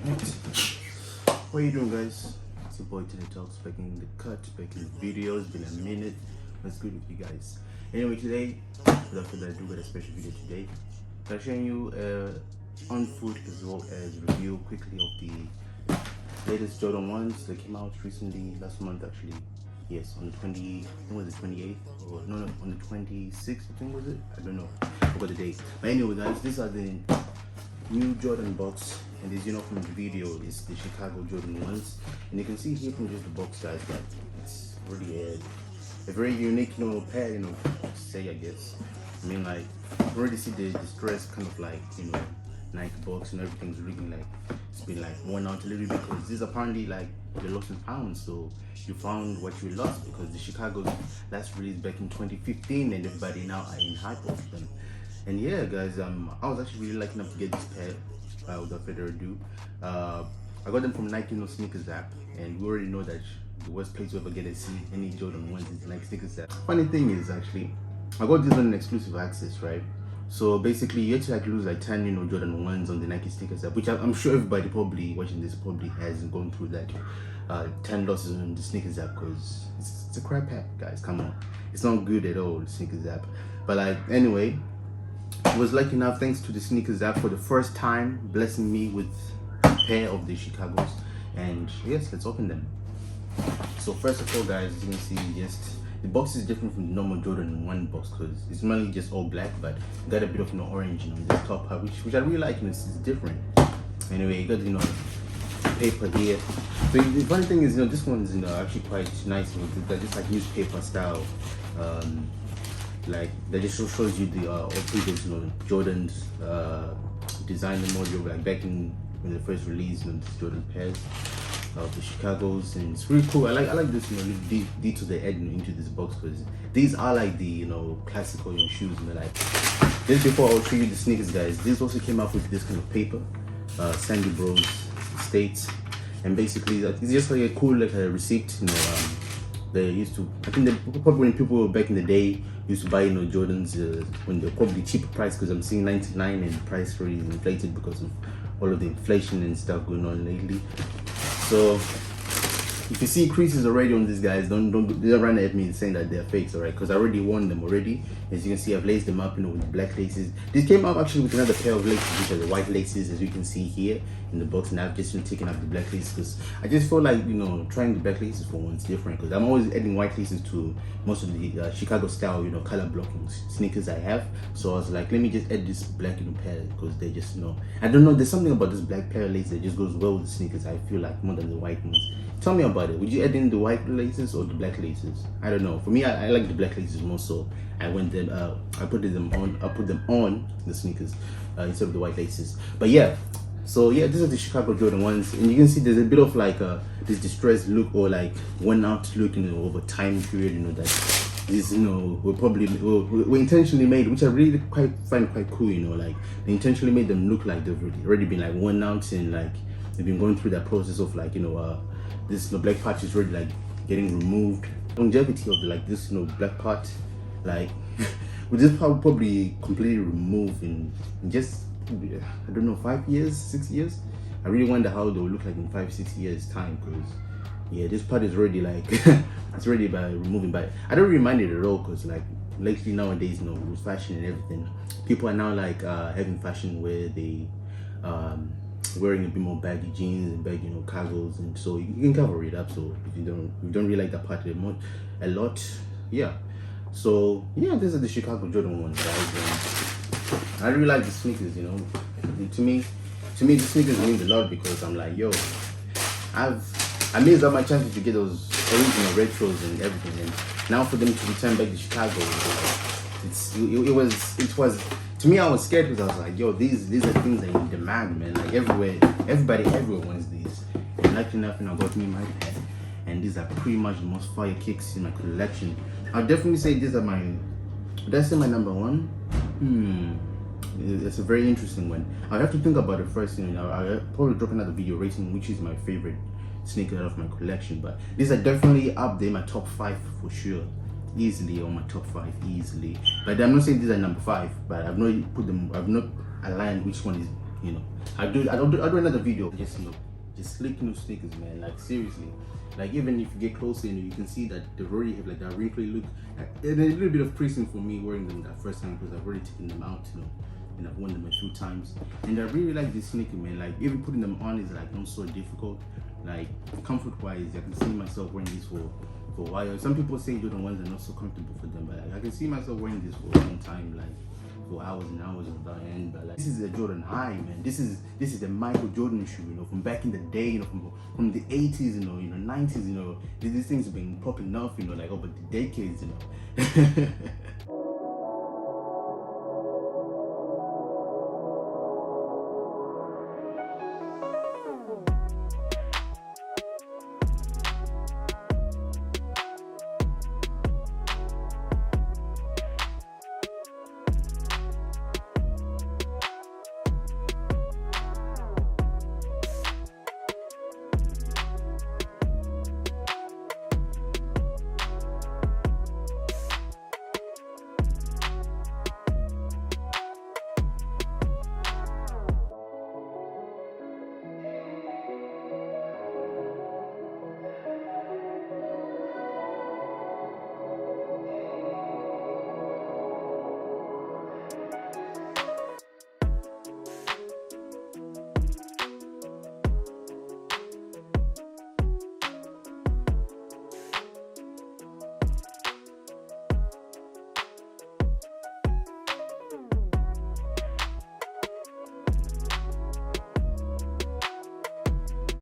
What are you doing, guys? It's your boy Today Talks, back in the cut, back in the video. It's been a minute. What's good with you guys? Anyway, today, without further ado, got a special video today. I'm showing you on foot as well as review quickly of the latest Jordan 1s that came out recently, last month actually. Yes, on the 20, I think it was the 28th, or no, on the 26th, I think was it? I don't know, I forgot the date. But anyway, guys, these are the new Jordan box, and as you know from the video, it's the Chicago Jordan 1s, and you can see here from just the box, guys, that it's really a very unique, pair, to say, I guess. I mean, like, you already see the stress kind of like, Nike box and everything's looking like it's been like worn out a little bit, because these apparently like they lost in pounds, so you found what you lost, because the Chicago last released back in 2015 and everybody now are in hype of them. And yeah, guys, I was actually really lucky enough to get this pair without further ado. I got them from Nike Sneakers app, and we already know that the worst place to ever get to see any Jordan 1s is Nike Sneakers app. Funny thing is, actually, I got this on an exclusive access, right? So basically, you have to like lose like 10, Jordan 1s on the Nike Sneakers app, which I'm sure everybody probably watching this probably has gone through that 10 losses on the Sneakers app, because it's a crap app, guys. Come on, it's not good at all, the Sneakers app. But like, anyway, I was lucky enough, thanks to the Sneakers app, for the first time blessing me with a pair of the Chicagos, and yes, let's open them. So first of all, guys, as you can see, just the box is different from the normal Jordan 1 box, because it's mainly just all black, but got a bit of orange on this top part, which I really like, it's different. Anyway, you got paper here. So the funny thing is, this one's actually quite nice. They're just like newspaper style. Like that just shows you the all previous Jordan's design the model, like back when they first released these Jordan pairs of the Chicagos, and it's really cool. I like this detail they add into this box, because these are like the classical shoes, like just before I'll show you the sneakers, guys. This also came out with this kind of paper, Sandy Bros States, and basically it's just like a cool like a receipt. They used to, I think probably when people back in the day used to buy Jordans when they're probably cheaper price, because I'm seeing 99 and the price really is inflated because of all of the inflation and stuff going on lately. So if you see creases already on these guys, don't run at me saying that they're fakes, alright? Because I already worn them already. As you can see, I've laced them up, with black laces. This came out actually with another pair of laces, which are the white laces, as you can see here in the box. And I've just taken out the black laces, because I just feel like trying the black laces for once different, because I'm always adding white laces to most of the Chicago style color blocking sneakers I have. So I was like, let me just add this black pair, because they just I don't know, there's something about this black pair of laces that just goes well with the sneakers, I feel like, more than the white ones. Tell me about it. Would you add in the white laces or the black laces? I don't know. For me, I like the black laces more, so I went them. I put them on the sneakers instead of the white laces. But yeah, so yeah, these are the Chicago Jordan 1s, and you can see there's a bit of like this distressed look, or like worn out look, over time period. That is were intentionally made, which I really find quite cool. Like they intentionally made them look like they've already been like worn out, and like they've been going through that process of like this black part is really like getting removed. Longevity of this black part, like with this part probably completely removed in just, I don't know, 5 years, 6 years. I really wonder how they will look like in 5-6 years time, because yeah, this part is already like it's ready by removing. But I don't really mind it at all, because like lately nowadays, with fashion and everything, people are now like having fashion where they wearing a bit more baggy jeans and baggy cargos, and so you can cover it up. So if you don't really like that part a lot, yeah. So yeah, these are the Chicago Jordan 1s, guys. I really like the sneakers. To me the sneakers mean a lot, because I'm like, yo, I missed out my chances to get those original retros and everything, and now for them to return back to Chicago, it was to me, I was scared, because I was like, yo, these are things that in demand, man. Like everybody wants these. And lucky enough, I got me my pair, and these are pretty much the most fire kicks in my collection. I'll definitely say these are that's my number one. It's a very interesting one. I'll have to think about it first. I'll probably drop another video rating which is my favorite sneaker out of my collection. But these are definitely up there, my top 5 for sure. Easily on my top 5, easily. But I'm not saying these are number 5, but I've not aligned which one is You know, I'll do another video. Just just slick new sneakers, man. Like seriously, like even if you get closer, you can see that they already have like that wrinkly look, and a little bit of creasing for me wearing them that first time because I've already taken them out, and I've worn them a few times, and I really like this sneaker, man. Like even putting them on is like not so difficult. Like comfort wise, I can see myself wearing these for a while. Some people say Jordan ones are not so comfortable for them, but like, I can see myself wearing this for a long time, like for hours and hours without end. But like, this is a Jordan High, man. This is the Michael Jordan shoe, from back in the day, from the 80s, 90s, these things have been popping off, like over the decades,